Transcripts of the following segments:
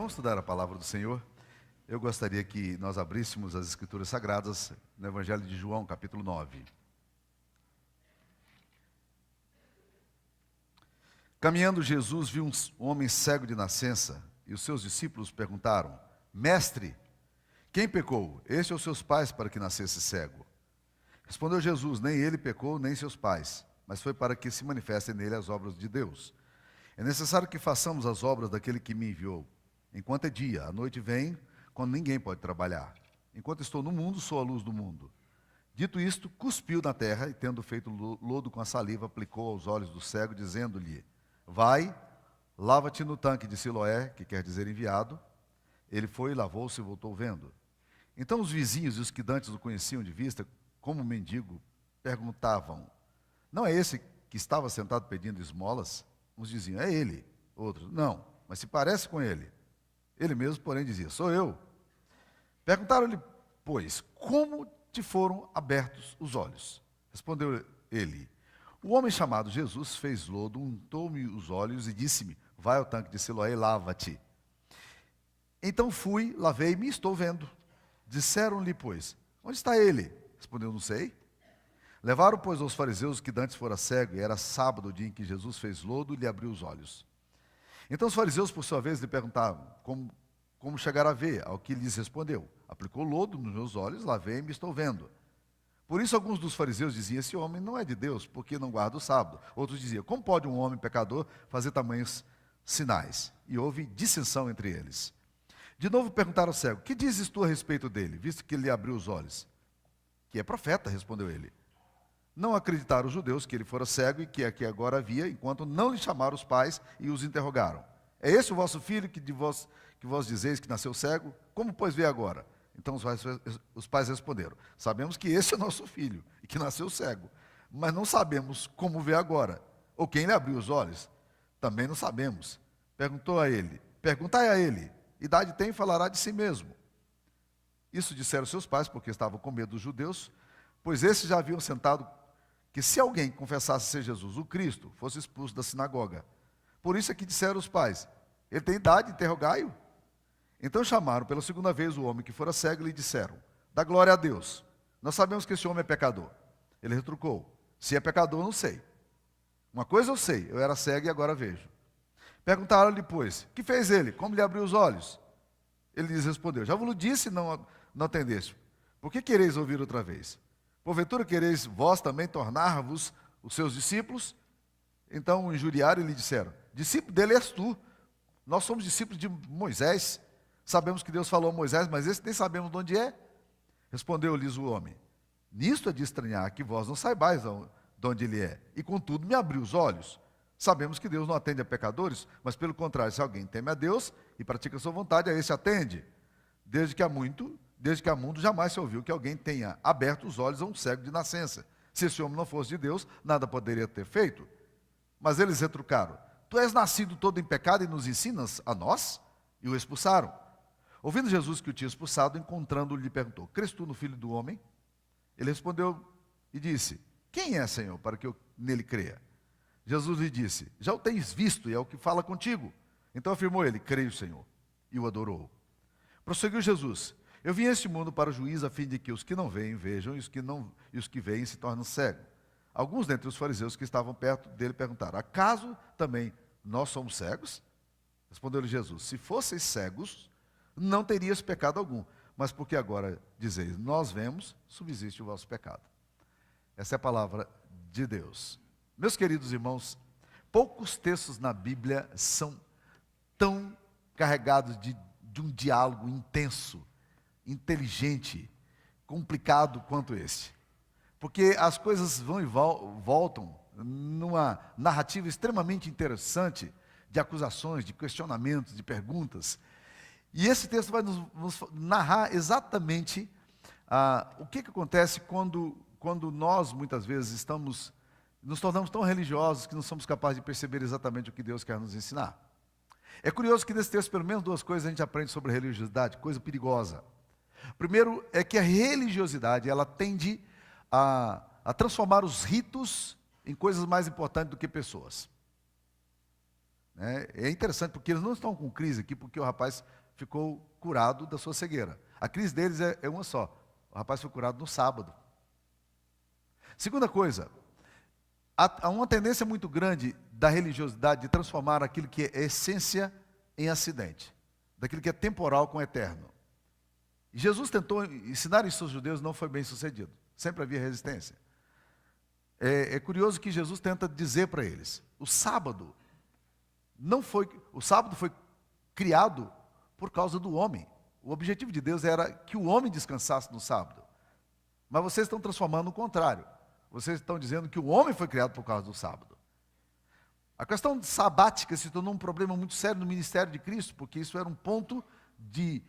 Vamos estudar a palavra do Senhor. Eu gostaria que nós abríssemos as Escrituras Sagradas no Evangelho de João, capítulo 9. Caminhando, Jesus viu um homem cego de nascença, e os seus discípulos perguntaram: Mestre, quem pecou, este ou seus pais, para que nascesse cego? Respondeu Jesus: Nem ele pecou, nem seus pais, mas foi para que se manifestem nele as obras de Deus. É necessário que façamos as obras daquele que me enviou. Enquanto é dia, a noite vem, quando ninguém pode trabalhar. Enquanto estou no mundo, sou a luz do mundo. Dito isto, cuspiu na terra, e tendo feito lodo com a saliva, aplicou aos olhos do cego, dizendo-lhe: Vai, lava-te no tanque de Siloé, que quer dizer enviado. Ele foi, lavou-se e voltou vendo. Então os vizinhos e os que dantes o conheciam de vista, como mendigo, perguntavam: Não é esse que estava sentado pedindo esmolas? Uns diziam: É ele. Outros: Não, mas se parece com ele. Ele mesmo, porém, dizia: Sou eu. Perguntaram-lhe, pois, como te foram abertos os olhos? Respondeu ele: O homem chamado Jesus fez lodo, untou-me os olhos e disse-me: Vai ao tanque de Siloé e lava-te. Então fui, lavei-me e estou vendo. Disseram-lhe, pois: Onde está ele? Respondeu: Não sei. Levaram, pois, aos fariseus que dantes fora cego, e era sábado, o dia em que Jesus fez lodo e lhe abriu os olhos. Então os fariseus, por sua vez, lhe perguntavam como chegar a ver, ao que lhes respondeu: Aplicou lodo nos meus olhos, lavei-me e estou vendo. Por isso alguns dos fariseus diziam: Esse homem não é de Deus, porque não guarda o sábado. Outros diziam: Como pode um homem pecador fazer tamanhos sinais? E houve dissensão entre eles. De novo perguntaram ao cego: Que dizes tu a respeito dele, visto que ele lhe abriu os olhos? Que é profeta, respondeu ele. Não acreditaram os judeus que ele fora cego e que aqui agora havia, enquanto não lhe chamaram os pais e os interrogaram: É esse o vosso filho que vós dizeis que nasceu cego? Como, pois, vê agora? Então os pais responderam: Sabemos que esse é nosso filho e que nasceu cego, mas não sabemos como vê agora, ou quem lhe abriu os olhos. Também não sabemos. Perguntai a ele: Idade tem e falará de si mesmo. Isso disseram seus pais, porque estavam com medo dos judeus, pois esses já haviam sentado que se alguém confessasse ser Jesus, o Cristo, fosse expulso da sinagoga. Por isso é que disseram os pais: Ele tem idade, interrogai-o. Então chamaram pela segunda vez o homem que fora cego e lhe disseram: Dá glória a Deus. Nós sabemos que esse homem é pecador. Ele retrucou: Se é pecador, não sei. Uma coisa eu sei, eu era cego e agora vejo. Perguntaram-lhe, pois: Que fez ele? Como lhe abriu os olhos? Ele lhes respondeu: Já vos disse e não atendeste. Por que quereis ouvir outra vez? Porventura quereis vós também tornar-vos os seus discípulos? Então o injuriaram e lhe disseram: Discípulo dele és tu. Nós somos discípulos de Moisés. Sabemos que Deus falou a Moisés, mas esse nem sabemos de onde é. Respondeu-lhes o homem: Nisto é de estranhar que vós não saibais de onde ele é. E contudo me abriu os olhos. Sabemos que Deus não atende a pecadores, mas pelo contrário, se alguém teme a Deus e pratica a sua vontade, a esse atende. Desde que há mundo jamais se ouviu que alguém tenha aberto os olhos a um cego de nascença. Se esse homem não fosse de Deus, nada poderia ter feito. Mas eles retrucaram: Tu és nascido todo em pecado e nos ensinas a nós? E o expulsaram. Ouvindo Jesus que o tinha expulsado, encontrando-o, lhe perguntou: Crês tu no Filho do Homem? Ele respondeu e disse: Quem é, Senhor, para que eu nele creia? Jesus lhe disse: Já o tens visto e é o que fala contigo. Então afirmou ele: Creio, Senhor. E o adorou. Prosseguiu Jesus: Eu vim a este mundo para o juízo, a fim de que os que não veem vejam, e os que veem se tornem cegos. Alguns dentre os fariseus que estavam perto dele perguntaram: Acaso também nós somos cegos? Respondeu-lhe Jesus: Se fosseis cegos, não terias pecado algum. Mas porque agora dizeis: Nós vemos, subsiste o vosso pecado. Essa é a palavra de Deus. Meus queridos irmãos, poucos textos na Bíblia são tão carregados de um diálogo intenso, inteligente, complicado quanto esse. Porque as coisas vão e voltam numa narrativa extremamente interessante de acusações, de questionamentos, de perguntas. E esse texto vai nos narrar exatamente o que acontece quando nós, muitas vezes, nos tornamos tão religiosos que não somos capazes de perceber exatamente o que Deus quer nos ensinar. É curioso que nesse texto, pelo menos duas coisas a gente aprende sobre religiosidade, coisa perigosa. Primeiro é que a religiosidade, ela tende a transformar os ritos em coisas mais importantes do que pessoas. né? É interessante, porque eles não estão com crise aqui, porque o rapaz ficou curado da sua cegueira. A crise deles é uma só. O rapaz foi curado no sábado. Segunda coisa, há uma tendência muito grande da religiosidade de transformar aquilo que é essência em acidente, daquilo que é temporal com eterno. E Jesus tentou ensinar isso aos judeus, não foi bem sucedido. Sempre havia resistência. É curioso que Jesus tenta dizer para eles, o sábado foi criado por causa do homem. O objetivo de Deus era que o homem descansasse no sábado. Mas vocês estão transformando o contrário. Vocês estão dizendo que o homem foi criado por causa do sábado. A questão sabática se tornou um problema muito sério no ministério de Cristo, porque isso era um ponto de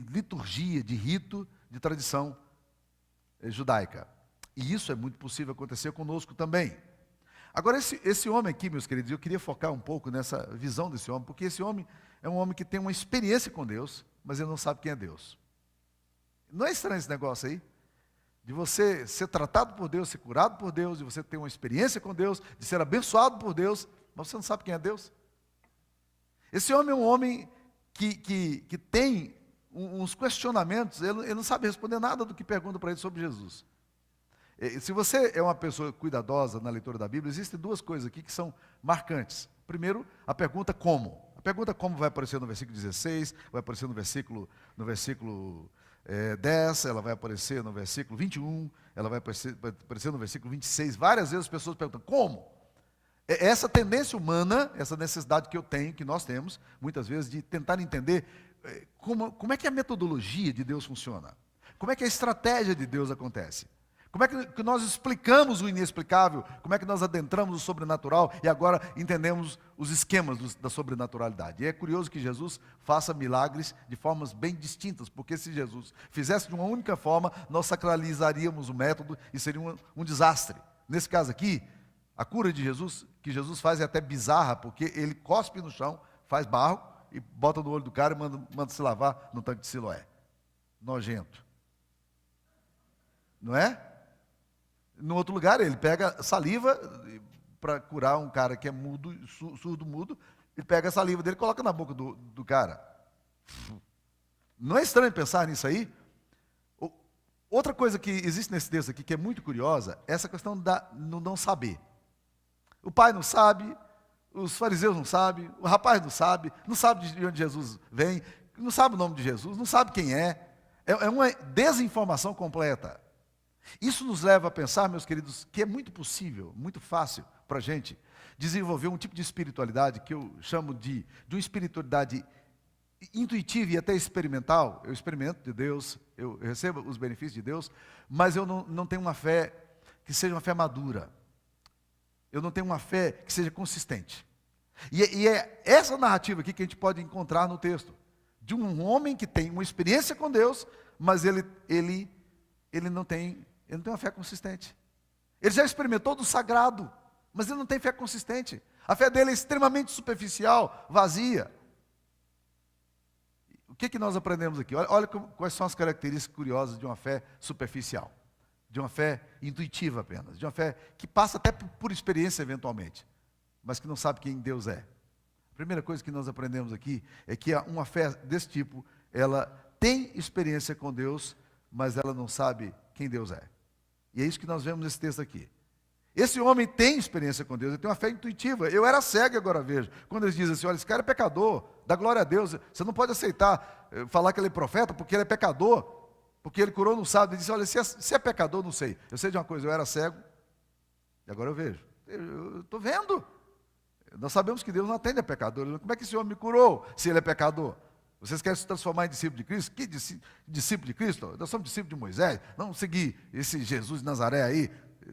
liturgia, de rito, de tradição judaica. E isso é muito possível acontecer conosco também. Agora, esse homem aqui, meus queridos, eu queria focar um pouco nessa visão desse homem, porque esse homem é um homem que tem uma experiência com Deus, mas ele não sabe quem é Deus. Não é estranho esse negócio aí? De você ser tratado por Deus, ser curado por Deus, de você ter uma experiência com Deus, de ser abençoado por Deus, mas você não sabe quem é Deus. Esse homem é um homem que tem uns questionamentos, ele não sabe responder nada do que pergunta para ele sobre Jesus. Se você é uma pessoa cuidadosa na leitura da Bíblia, existem duas coisas aqui que são marcantes. Primeiro, a pergunta como. A pergunta como vai aparecer no versículo 16, vai aparecer no versículo 10, ela vai aparecer no versículo 21, ela vai aparecer no versículo 26. Várias vezes as pessoas perguntam, como? Essa tendência humana, essa necessidade que eu tenho, que nós temos, muitas vezes, de tentar entender como é que a metodologia de Deus funciona. Como é que a estratégia de Deus acontece. Como é que nós explicamos o inexplicável, como é que nós adentramos o sobrenatural e agora entendemos os esquemas da sobrenaturalidade. E é curioso que Jesus faça milagres de formas bem distintas, porque se Jesus fizesse de uma única forma, nós sacralizaríamos o método e seria um desastre. Nesse caso aqui, a cura de Jesus, que Jesus faz é até bizarra, porque ele cospe no chão, faz barro e bota no olho do cara e manda se lavar no tanque de Siloé. Nojento. Não é? No outro lugar, ele pega saliva para curar um cara que é mudo, surdo-mudo, ele pega a saliva dele e coloca na boca do cara. Não é estranho pensar nisso aí? Outra coisa que existe nesse texto aqui, que é muito curiosa, é essa questão do não saber. O pai não sabe, os fariseus não sabem, o rapaz não sabe de onde Jesus vem, não sabe o nome de Jesus, não sabe quem é. É uma desinformação completa. Isso nos leva a pensar, meus queridos, que é muito possível, muito fácil para a gente desenvolver um tipo de espiritualidade que eu chamo de uma espiritualidade intuitiva e até experimental. Eu experimento de Deus, eu recebo os benefícios de Deus, mas eu não tenho uma fé que seja uma fé madura. Eu não tenho uma fé que seja consistente. E é essa narrativa aqui que a gente pode encontrar no texto, de um homem que tem uma experiência com Deus, mas ele não tem uma fé consistente. Ele já experimentou do sagrado, mas ele não tem fé consistente. A fé dele é extremamente superficial, vazia. O que nós aprendemos aqui? Olha quais são as características curiosas de uma fé superficial, de uma fé intuitiva apenas, de uma fé que passa até por experiência eventualmente, mas que não sabe quem Deus é. A primeira coisa que nós aprendemos aqui é que uma fé desse tipo, ela tem experiência com Deus, mas ela não sabe quem Deus é. E é isso que nós vemos nesse texto aqui. Esse homem tem experiência com Deus, ele tem uma fé intuitiva. Eu era cego e agora vejo. Quando eles dizem assim, olha, esse cara é pecador, dá glória a Deus. Você não pode aceitar falar que ele é profeta porque ele é pecador, porque ele curou no sábado. Ele disse, olha, se é pecador, não sei. Eu sei de uma coisa, eu era cego e agora eu vejo. Eu estou vendo. Nós sabemos que Deus não atende a pecadores. Como é que esse homem me curou se ele é pecador? Vocês querem se transformar em discípulo de Cristo? Que discípulo de Cristo? Nós somos discípulos de Moisés. Não seguir esse Jesus de Nazaré aí.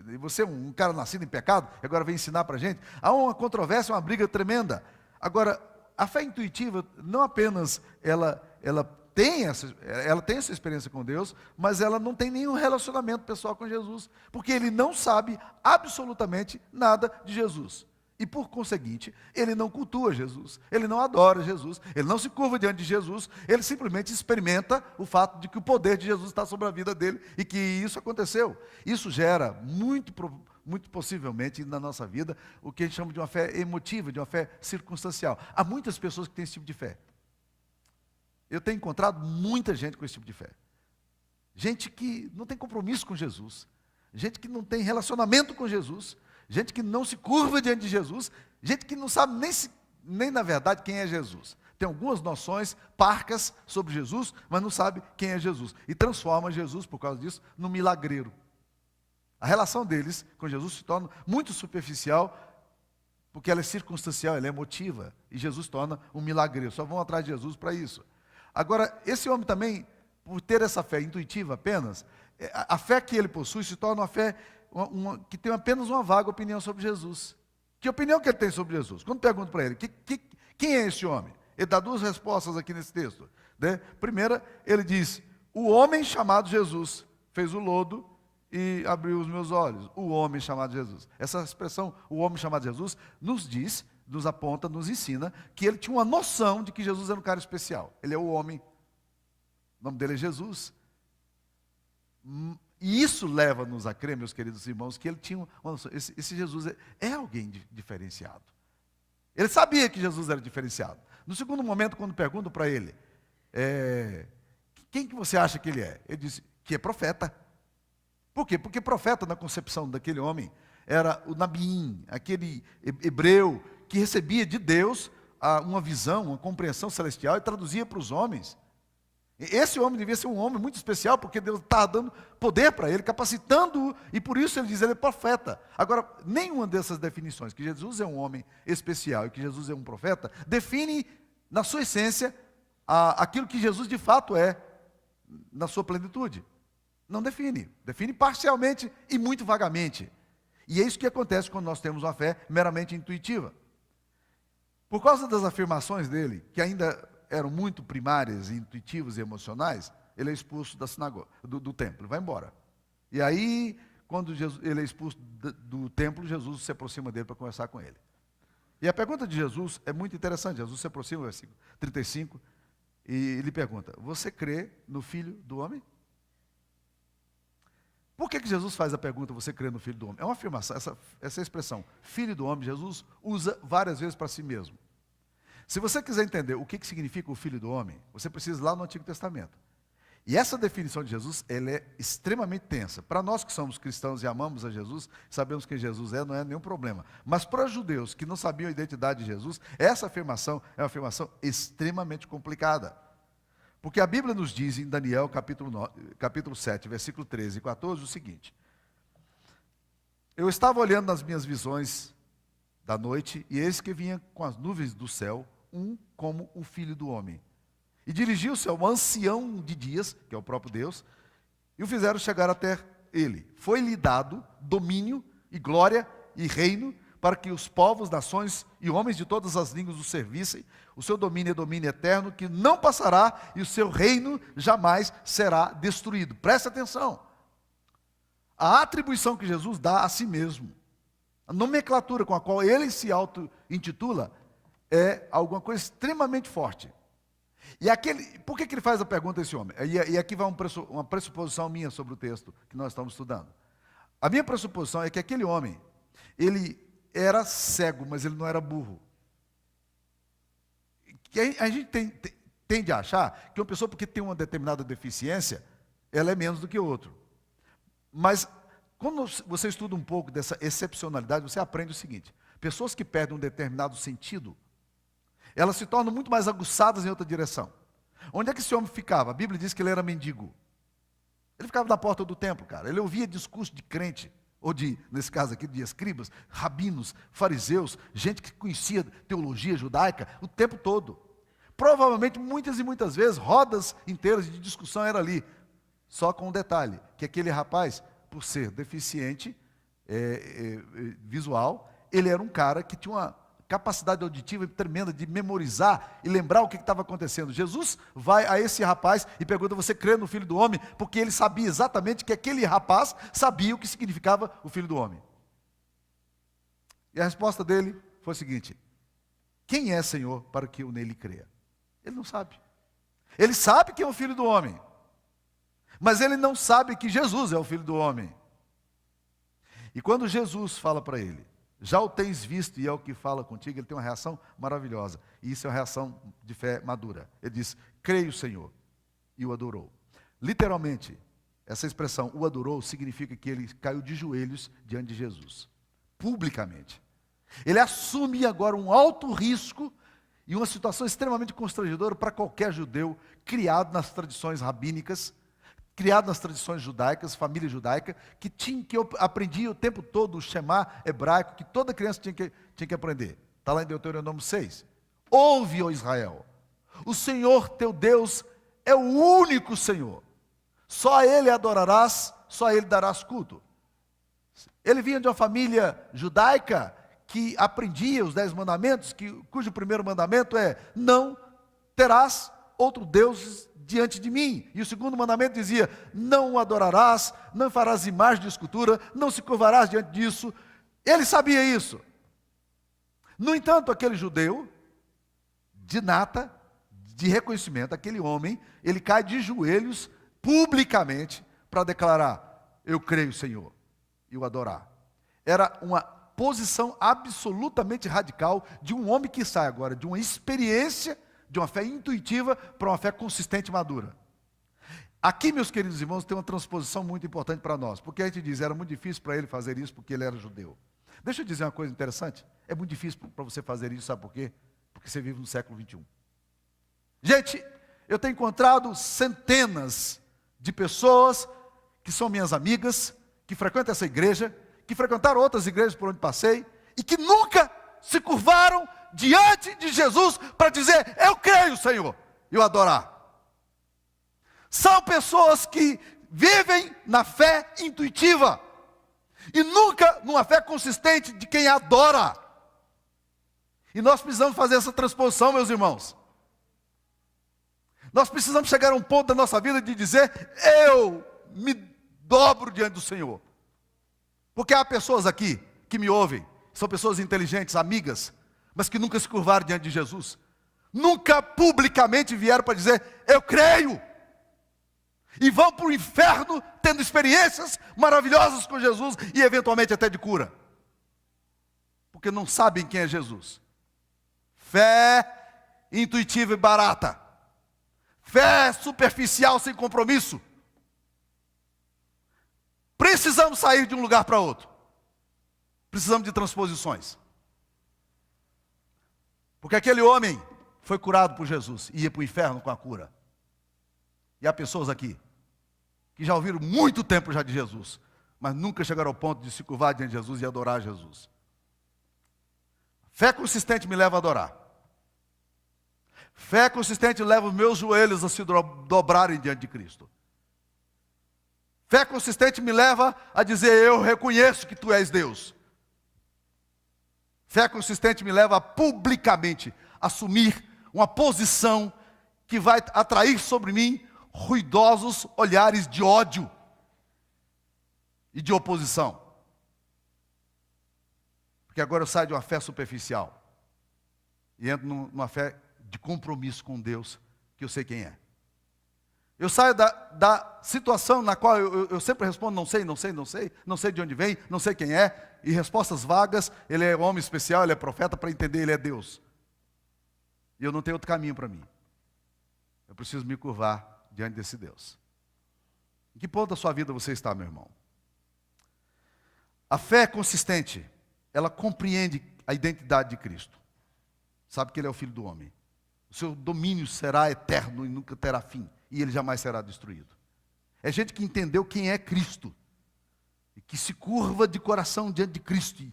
E você é um cara nascido em pecado, e agora vem ensinar para a gente. Há uma controvérsia, uma briga tremenda. Agora, a fé intuitiva, não apenas ela tem essa experiência com Deus, mas ela não tem nenhum relacionamento pessoal com Jesus. Porque ele não sabe absolutamente nada de Jesus. E por conseguinte, ele não cultua Jesus, ele não adora Jesus, ele não se curva diante de Jesus, ele simplesmente experimenta o fato de que o poder de Jesus está sobre a vida dele e que isso aconteceu. Isso gera muito possivelmente na nossa vida, o que a gente chama de uma fé emotiva, de uma fé circunstancial. Há muitas pessoas que têm esse tipo de fé. Eu tenho encontrado muita gente com esse tipo de fé. Gente que não tem compromisso com Jesus, gente que não tem relacionamento com Jesus, gente que não se curva diante de Jesus, gente que não sabe nem na verdade quem é Jesus. Tem algumas noções parcas sobre Jesus, mas não sabe quem é Jesus. E transforma Jesus, por causa disso, num milagreiro. A relação deles com Jesus se torna muito superficial, porque ela é circunstancial, ela é emotiva. E Jesus torna um milagreiro. Só vão atrás de Jesus para isso. Agora, esse homem também, por ter essa fé intuitiva apenas, a fé que ele possui se torna uma fé que tem apenas uma vaga opinião sobre Jesus. Que opinião que ele tem sobre Jesus? Quando pergunto para ele, quem é esse homem? Ele dá duas respostas aqui nesse texto. Né? Primeira, ele diz, o homem chamado Jesus fez o lodo e abriu os meus olhos. O homem chamado Jesus. Essa expressão, o homem chamado Jesus, nos diz, nos aponta, nos ensina, que ele tinha uma noção de que Jesus era um cara especial. Ele é o homem. O nome dele é Jesus. E isso leva-nos a crer, meus queridos irmãos, que ele tinha uma noção. Esse Jesus é alguém diferenciado. Ele sabia que Jesus era diferenciado. No segundo momento, quando pergunto para ele, quem que você acha que ele é? Ele disse que é profeta. Por quê? Porque profeta, na concepção daquele homem, era o Nabiim, aquele hebreu que recebia de Deus uma visão, uma compreensão celestial e traduzia para os homens. Esse homem devia ser um homem muito especial, porque Deus estava dando poder para ele, capacitando-o, e por isso ele diz, ele é profeta. Agora, nenhuma dessas definições, que Jesus é um homem especial e que Jesus é um profeta, define, na sua essência, aquilo que Jesus de fato é, na sua plenitude. Não define. Define parcialmente e muito vagamente. E é isso que acontece quando nós temos uma fé meramente intuitiva. Por causa das afirmações dele, que ainda eram muito primárias, intuitivas e emocionais, ele é expulso da sinagoga, do templo, ele vai embora. E aí, quando ele é expulso do templo, Jesus se aproxima dele para conversar com ele. E a pergunta de Jesus é muito interessante. Jesus se aproxima, versículo 35, e ele pergunta, você crê no Filho do Homem? Por que Jesus faz a pergunta, você crê no Filho do Homem? É uma afirmação, essa expressão, Filho do Homem, Jesus usa várias vezes para si mesmo. Se você quiser entender o que significa o Filho do Homem, você precisa ir lá no Antigo Testamento. E essa definição de Jesus, ela é extremamente tensa. Para nós que somos cristãos e amamos a Jesus, sabemos quem Jesus não é nenhum problema. Mas para os judeus que não sabiam a identidade de Jesus, essa afirmação é uma afirmação extremamente complicada. Porque a Bíblia nos diz em Daniel capítulo 7, versículo 13 e 14, o seguinte. Eu estava olhando nas minhas visões da noite, e eis que vinha com as nuvens do céu, como o Filho do Homem. E dirigiu-se ao ancião de dias, que é o próprio Deus, e o fizeram chegar até ele. Foi-lhe dado domínio e glória e reino, para que os povos, nações e homens de todas as línguas o servissem. O seu domínio é domínio eterno, que não passará, e o seu reino jamais será destruído. Preste atenção. A atribuição que Jesus dá a si mesmo, a nomenclatura com a qual ele se auto-intitula, é alguma coisa extremamente forte. E por que ele faz a pergunta a esse homem? E aqui vai uma pressuposição minha sobre o texto que nós estamos estudando. A minha pressuposição é que aquele homem, ele era cego, mas ele não era burro. A gente tende a achar que uma pessoa, porque tem uma determinada deficiência, ela é menos do que o outro. Mas, quando você estuda um pouco dessa excepcionalidade, você aprende o seguinte: pessoas que perdem um determinado sentido, elas se tornam muito mais aguçadas em outra direção. Onde é que esse homem ficava? A Bíblia diz que ele era mendigo. Ele ficava na porta do templo, cara. Ele ouvia discurso de crente, ou nesse caso aqui, de escribas, rabinos, fariseus, gente que conhecia teologia judaica o tempo todo. Provavelmente, muitas e muitas vezes, rodas inteiras de discussão eram ali. Só com um detalhe, que aquele rapaz, por ser deficiente visual, ele era um cara que tinha uma capacidade auditiva tremenda de memorizar e lembrar o que estava acontecendo. Jesus vai a esse rapaz e pergunta, você crê no Filho do Homem? Porque ele sabia exatamente que aquele rapaz sabia o que significava o Filho do Homem. E a resposta dele foi a seguinte: quem é, Senhor, para que eu nele creia? Ele não sabe. Ele sabe que é o Filho do Homem, mas ele não sabe que Jesus é o Filho do Homem. E quando Jesus fala para ele, já o tens visto e é o que fala contigo, ele tem uma reação maravilhosa. E isso é uma reação de fé madura. Ele diz, creio, Senhor, e o adorou. Literalmente, essa expressão, o adorou, significa que ele caiu de joelhos diante de Jesus, publicamente. Ele assume agora um alto risco e uma situação extremamente constrangedora para qualquer judeu criado nas tradições rabínicas, criado nas tradições judaicas, família judaica, que aprendia o tempo todo o Shema hebraico, que toda criança tinha que aprender. Está lá em Deuteronômio 6. Ouve, ó Israel, o Senhor teu Deus é o único Senhor. Só a Ele adorarás, só a Ele darás culto. Ele vinha de uma família judaica que aprendia os 10 mandamentos, cujo primeiro mandamento é, não terás outro Deus diante de mim. E o segundo mandamento dizia, não o adorarás, não farás imagem de escultura, não se curvarás diante disso. Ele sabia isso. No entanto, aquele judeu, de nata, de reconhecimento, aquele homem, ele cai de joelhos publicamente para declarar, eu creio, Senhor, e o adorar. Era uma posição absolutamente radical de um homem que sai agora de uma experiência, de uma fé intuitiva para uma fé consistente e madura. Aqui, meus queridos irmãos, tem uma transposição muito importante para nós, porque a gente diz, era muito difícil para ele fazer isso porque ele era judeu. Deixa eu dizer uma coisa interessante, é muito difícil para você fazer isso, sabe por quê? Porque você vive no século 21. Gente, eu tenho encontrado centenas de pessoas que são minhas amigas, que frequentam essa igreja, que frequentaram outras igrejas por onde passei, e que nunca se curvaram diante de Jesus para dizer, eu creio, Senhor, e o adorar. São pessoas que vivem na fé intuitiva, e nunca numa fé consistente de quem adora. E nós precisamos fazer essa transposição, meus irmãos. Nós precisamos chegar a um ponto da nossa vida de dizer, eu me dobro diante do Senhor. Porque há pessoas aqui que me ouvem, são pessoas inteligentes, amigas, mas que nunca se curvaram diante de Jesus. Nunca publicamente vieram para dizer, eu creio. E vão para o inferno tendo experiências maravilhosas com Jesus e eventualmente até de cura. Porque não sabem quem é Jesus. Fé intuitiva e barata. Fé superficial sem compromisso. Precisamos sair de um lugar para outro. Precisamos de transposições. Porque aquele homem foi curado por Jesus e ia para o inferno com a cura. E há pessoas aqui que já ouviram muito tempo já de Jesus, mas nunca chegaram ao ponto de se curvar diante de Jesus e adorar Jesus. Fé consistente me leva a adorar. Fé consistente leva os meus joelhos a se dobrarem diante de Cristo. Fé consistente me leva a dizer, eu reconheço que Tu és Deus. Fé consistente me leva a publicamente assumir uma posição que vai atrair sobre mim ruidosos olhares de ódio e de oposição. Porque agora eu saio de uma fé superficial e entro numa fé de compromisso com Deus, que eu sei quem é. Eu saio da situação na qual eu sempre respondo, não sei, não sei, não sei, não sei de onde vem, não sei quem é, e respostas vagas, ele é homem especial, ele é profeta, para entender, ele é Deus. E eu não tenho outro caminho para mim. Eu preciso me curvar diante desse Deus. Em que ponto da sua vida você está, meu irmão? A fé consistente, ela compreende a identidade de Cristo. Sabe que Ele é o Filho do homem. O seu domínio será eterno e nunca terá fim. E Ele jamais será destruído. É gente que entendeu quem é Cristo. E que se curva de coração diante de Cristo.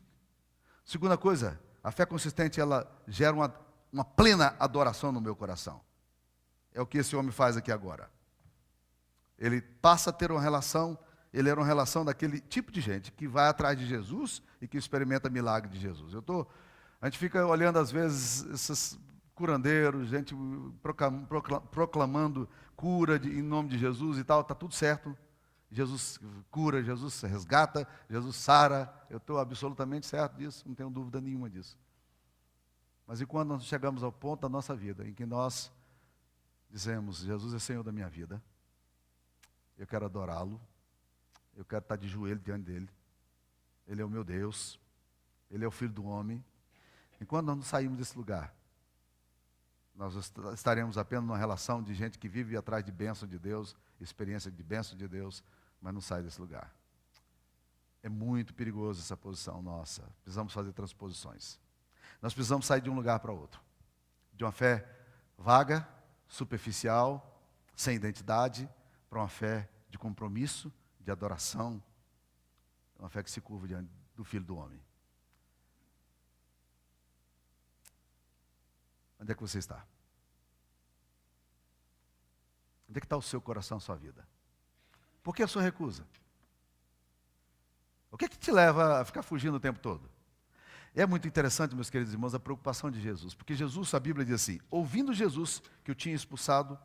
Segunda coisa, a fé consistente, ela gera uma plena adoração no meu coração. É o que esse homem faz aqui agora. Ele passa a ter uma relação, ele era uma relação daquele tipo de gente que vai atrás de Jesus e que experimenta milagre de Jesus. A gente fica olhando às vezes esses curandeiros, gente proclamando cura em nome de Jesus e tal, está tudo certo. Jesus cura, Jesus resgata, Jesus sara, eu estou absolutamente certo disso, não tenho dúvida nenhuma disso. Mas e quando nós chegamos ao ponto da nossa vida em que nós dizemos, Jesus é Senhor da minha vida, eu quero adorá-lo, eu quero estar de joelho diante dele, Ele é o meu Deus, Ele é o Filho do homem. Enquanto nós não saímos desse lugar, nós estaremos apenas numa relação de gente que vive atrás de bênção de Deus, experiência de bênção de Deus, mas não sai desse lugar. É muito perigoso essa posição nossa. Precisamos fazer transposições. Nós precisamos sair de um lugar para outro. De uma fé vaga, superficial, sem identidade, para uma fé de compromisso, de adoração, uma fé que se curva diante do Filho do homem. Onde é que você está? Onde é que está o seu coração, a sua vida? Por que a sua recusa? O que é que te leva a ficar fugindo o tempo todo? É muito interessante, meus queridos irmãos, a preocupação de Jesus. Porque Jesus, a Bíblia diz assim, ouvindo Jesus, que o tinha expulsado,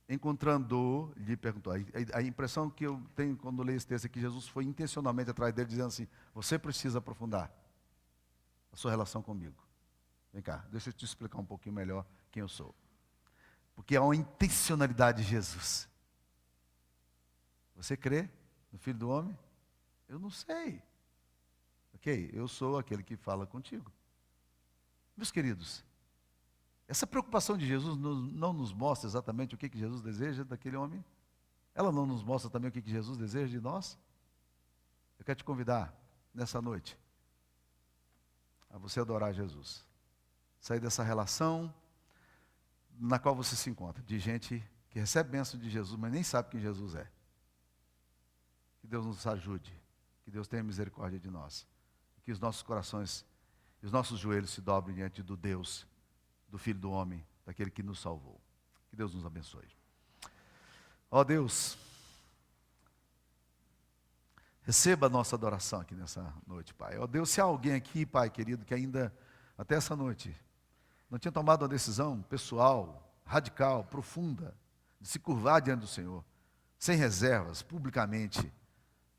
encontrando-o, lhe perguntou. A impressão que eu tenho quando leio esse texto é que Jesus foi intencionalmente atrás dele, dizendo assim, você precisa aprofundar a sua relação comigo. Vem cá, deixa eu te explicar um pouquinho melhor quem eu sou. Porque há uma intencionalidade de Jesus. Você crê no Filho do homem? Eu não sei. Ok, eu sou aquele que fala contigo. Meus queridos, essa preocupação de Jesus não nos mostra exatamente o que Jesus deseja daquele homem? Ela não nos mostra também o que Jesus deseja de nós? Eu quero te convidar, nessa noite, a você adorar Jesus. Sair dessa relação na qual você se encontra, de gente que recebe bênção de Jesus, mas nem sabe quem Jesus é. Que Deus nos ajude, que Deus tenha misericórdia de nós, que os nossos corações e os nossos joelhos se dobrem diante do Deus, do Filho do homem, daquele que nos salvou. Que Deus nos abençoe. Ó Deus, receba a nossa adoração aqui nessa noite, Pai. Ó Deus, se há alguém aqui, Pai querido, que ainda, até essa noite, não tinha tomado uma decisão pessoal, radical, profunda, de se curvar diante do Senhor, sem reservas, publicamente,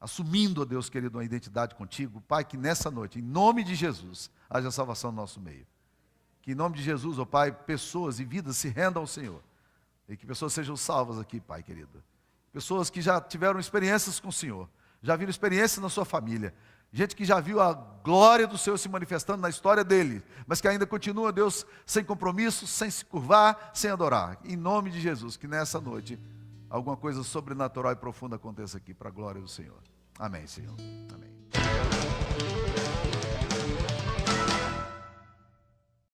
assumindo, ó Deus querido, uma identidade contigo, Pai, que nessa noite, em nome de Jesus, haja salvação no nosso meio. Que em nome de Jesus, ó Pai, pessoas e vidas se rendam ao Senhor. E que pessoas sejam salvas aqui, Pai querido. Pessoas que já tiveram experiências com o Senhor, já viram experiências na sua família, gente que já viu a glória do Senhor se manifestando na história dele, mas que ainda continua, Deus, sem compromisso, sem se curvar, sem adorar. Em nome de Jesus, que nessa noite alguma coisa sobrenatural e profunda aconteça aqui, para a glória do Senhor. Amém, Senhor. Amém.